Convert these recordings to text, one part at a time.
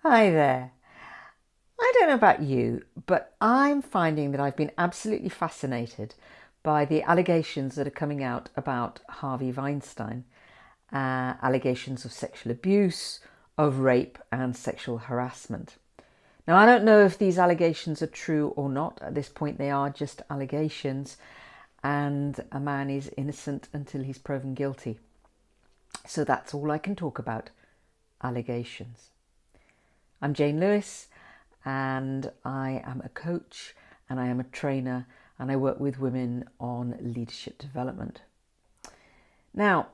Hi there. I don't know about you, but I'm finding that I've been absolutely fascinated by the allegations that are coming out about Harvey Weinstein, allegations of sexual abuse, of rape and sexual harassment. Now, I don't know if these allegations are true or not. At this point, they are just allegations, and a man is innocent until he's proven guilty. So that's all I can talk about, allegations. I'm Jane Lewis, and I am a coach and I am a trainer, and I work with women on leadership development. Now,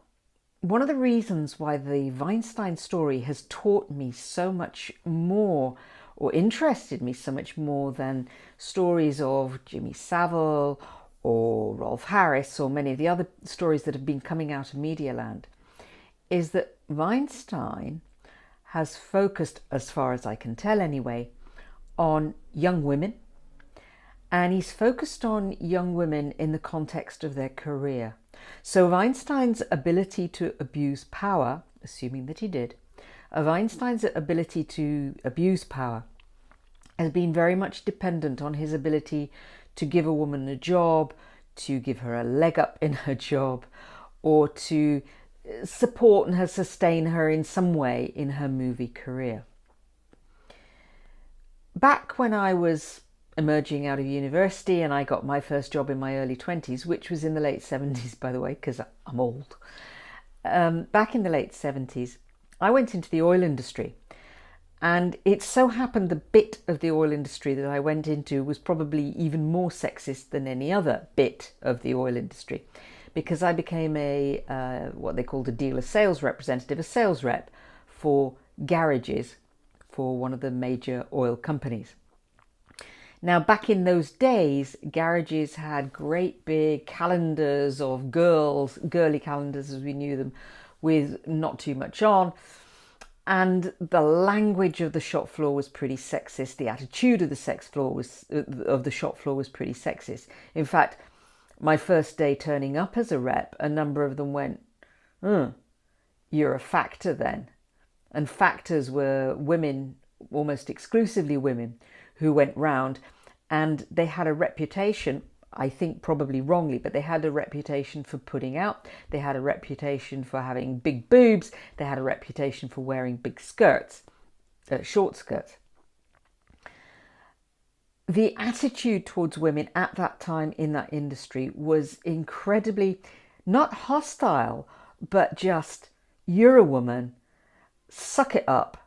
one of the reasons why the Weinstein story has taught me so much more or interested me so much more than stories of Jimmy Savile or Rolf Harris or many of the other stories that have been coming out of media land is that Weinstein has focused, as far as I can tell anyway, on young women, and he's focused on young women in the context of their career. So Weinstein's ability to abuse power, assuming that he did, Weinstein's ability to abuse power has been very much dependent on his ability to give a woman a job, to give her a leg up in her job, or to support and sustain her in some way in her movie career. Back when I was emerging out of university and I got my first job in my early 20s, which was in the late 70s, by the way, because I'm old. Back in the late 70s, I went into the oil industry. And it so happened the bit of the oil industry that I went into was probably even more sexist than any other bit of the oil industry, because I became what they called a dealer sales representative, a sales rep for garages for one of the major oil companies. Now, back in those days, garages had great big calendars of girly calendars as we knew them, with not too much on. And the language of the shop floor was pretty sexist. The attitude of the shop floor was pretty sexist. In fact, my first day turning up as a rep, a number of them went, "You're a factor then." And factors were women, almost exclusively women, who went round, and they had a reputation, I think probably wrongly, but they had a reputation for putting out. They had a reputation for having big boobs. They had a reputation for wearing big skirts, short skirts. The attitude towards women at that time in that industry was incredibly, not hostile, but just, you're a woman, suck it up,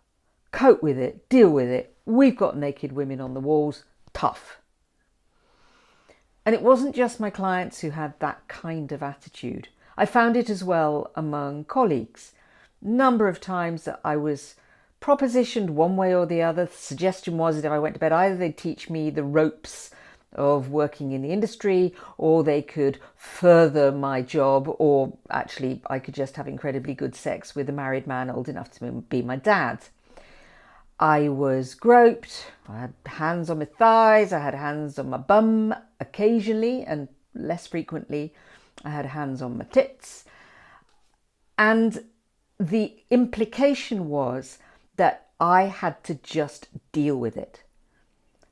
cope with it, deal with it. We've got naked women on the walls, tough. And it wasn't just my clients who had that kind of attitude. I found it as well among colleagues. Number of times that I was propositioned one way or the other. The suggestion was that if I went to bed, either they'd teach me the ropes of working in the industry, or they could further my job, or actually I could just have incredibly good sex with a married man old enough to be my dad. I was groped, I had hands on my thighs, I had hands on my bum occasionally, and less frequently I had hands on my tits. And the implication was that I had to just deal with it.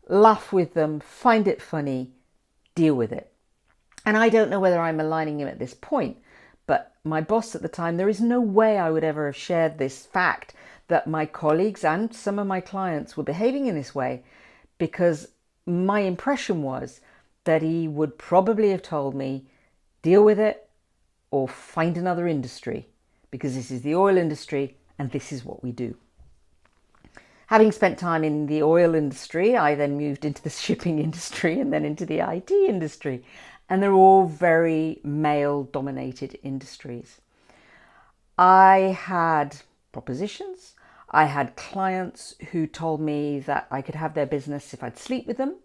Laugh with them, find it funny, deal with it. And I don't know whether I'm aligning him at this point, but my boss at the time, there is no way I would ever have shared this fact that my colleagues and some of my clients were behaving in this way, because my impression was that he would probably have told me, deal with it or find another industry, because this is the oil industry and this is what we do. Having spent time in the oil industry, I then moved into the shipping industry and then into the IT industry. And they're all very male-dominated industries. I had propositions. I had clients who told me that I could have their business if I'd sleep with them.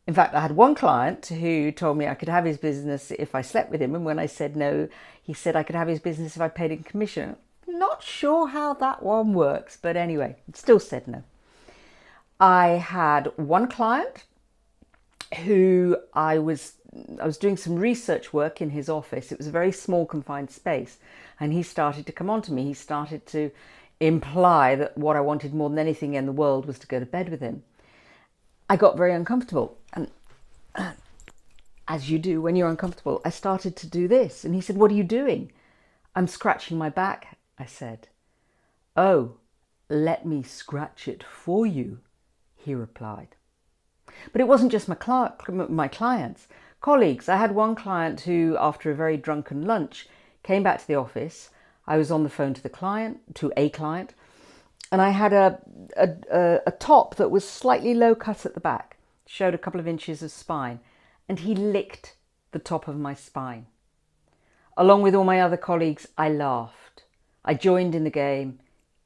In fact, I had one client who told me I could have his business if I slept with him. And when I said no, he said I could have his business if I paid him commission. Not sure how that one works, but anyway, still said no. I had one client who I was doing some research work in his office. It was a very small confined space, and he started to come on to me. He started to imply that what I wanted more than anything in the world was to go to bed with him. I got very uncomfortable, and as you do when you're uncomfortable, I started to do this. And he said, "What are you doing?" "I'm scratching my back," I said. "Oh, let me scratch it for you," he replied. But it wasn't just my clients, colleagues. I had one client who, after a very drunken lunch, came back to the office. I was on the phone to a client, and I had a top that was slightly low cut at the back, showed a couple of inches of spine, and he licked the top of my spine. Along with all my other colleagues, I laughed. I joined in the game.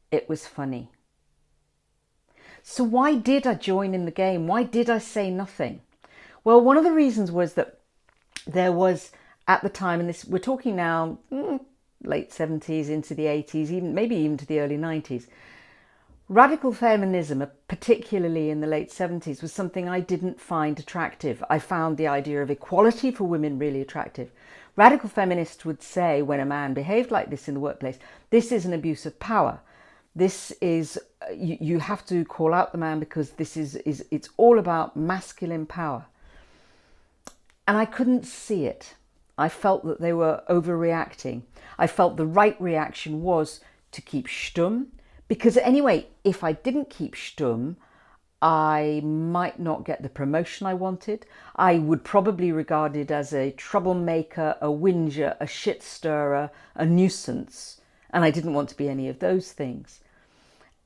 It was funny. So why did I join in the game? Why did I say nothing? Well, one of the reasons was that there was, at the time, and this we're talking now, late 70s into the 80s, maybe even to the early 90s, radical feminism, particularly in the late 70s, was something I didn't find attractive. I found the idea of equality for women really attractive. Radical feminists would say, when a man behaved like this in the workplace, this is an abuse of power. This is, you have to call out the man because it's all about masculine power. And I couldn't see it. I felt that they were overreacting. I felt the right reaction was to keep stum, because anyway, if I didn't keep stum, I might not get the promotion I wanted. I would probably be regarded as a troublemaker, a whinger, a shit stirrer, a nuisance. And I didn't want to be any of those things.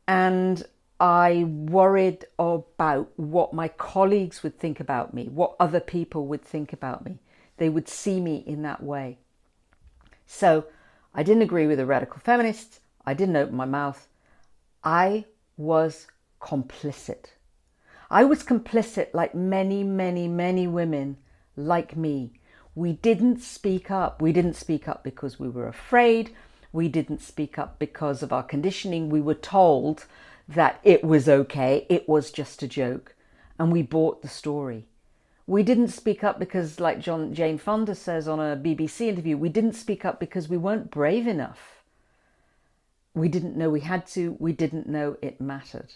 And I worried about what my colleagues would think about me, what other people would think about me. They would see me in that way. So I didn't agree with the radical feminists. I didn't open my mouth. I was complicit. I was complicit like many, many, many women like me. We didn't speak up. We didn't speak up because we were afraid. We didn't speak up because of our conditioning. We were told that it was okay. It was just a joke. And we bought the story. We didn't speak up because, like Jane Fonda says on a BBC interview, we didn't speak up because we weren't brave enough. We didn't know we had to. We didn't know it mattered.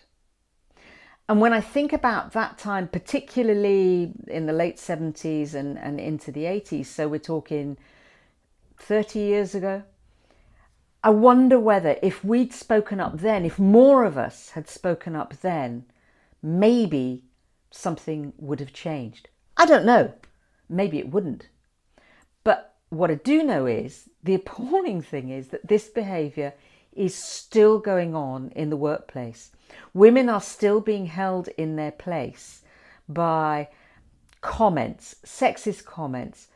And when I think about that time, particularly in the late 70s and into the 80s, so we're talking 30 years ago, I wonder whether if we'd spoken up then, if more of us had spoken up then, maybe something would have changed. I don't know. Maybe it wouldn't. But what I do know is, the appalling thing is that this behaviour is still going on in the workplace. Women are still being held in their place by comments, sexist comments,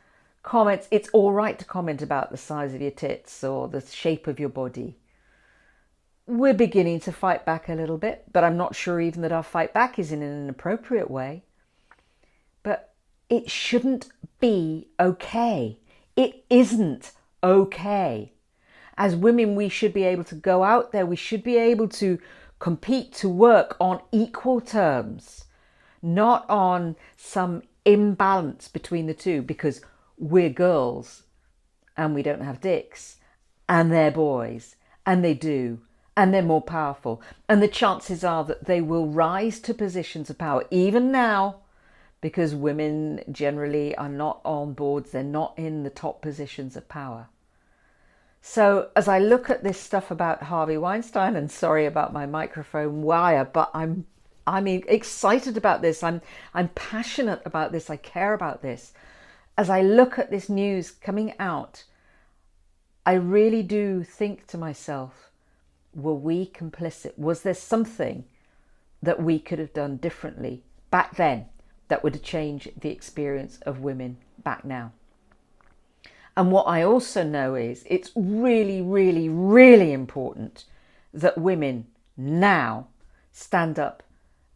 it's all right to comment about the size of your tits or the shape of your body. We're beginning to fight back a little bit, but I'm not sure even that our fight back is in an appropriate way. But it shouldn't be okay. It isn't okay. As women, we should be able to go out there. We should be able to compete, to work on equal terms, not on some imbalance between the two, because we're girls and we don't have dicks, and they're boys and they do, and they're more powerful. And the chances are that they will rise to positions of power even now, because women generally are not on boards. They're not in the top positions of power. So as I look at this stuff about Harvey Weinstein, and sorry about my microphone wire, but I'm excited about this. I'm passionate about this. I care about this. As I look at this news coming out, I really do think to myself, were we complicit? Was there something that we could have done differently back then that would change the experience of women back now? And what I also know is it's really, really, really important that women now stand up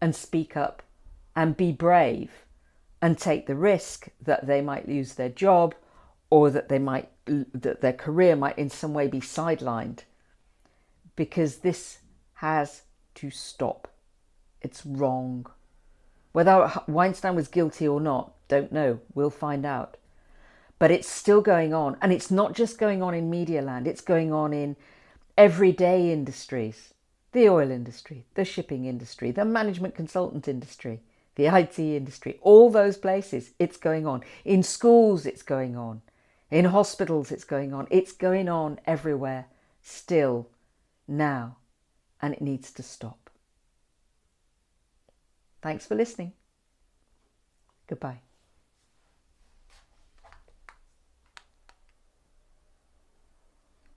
and speak up and be brave and take the risk that they might lose their job, or that that their career might in some way be sidelined, because this has to stop. It's wrong. Whether Weinstein was guilty or not, don't know. We'll find out. But it's still going on. And it's not just going on in media land. It's going on in everyday industries. The oil industry, the shipping industry, the management consultant industry, the IT industry, all those places, it's going on. In schools, it's going on. In hospitals, it's going on. It's going on everywhere, still, now, and it needs to stop. Thanks for listening. Goodbye.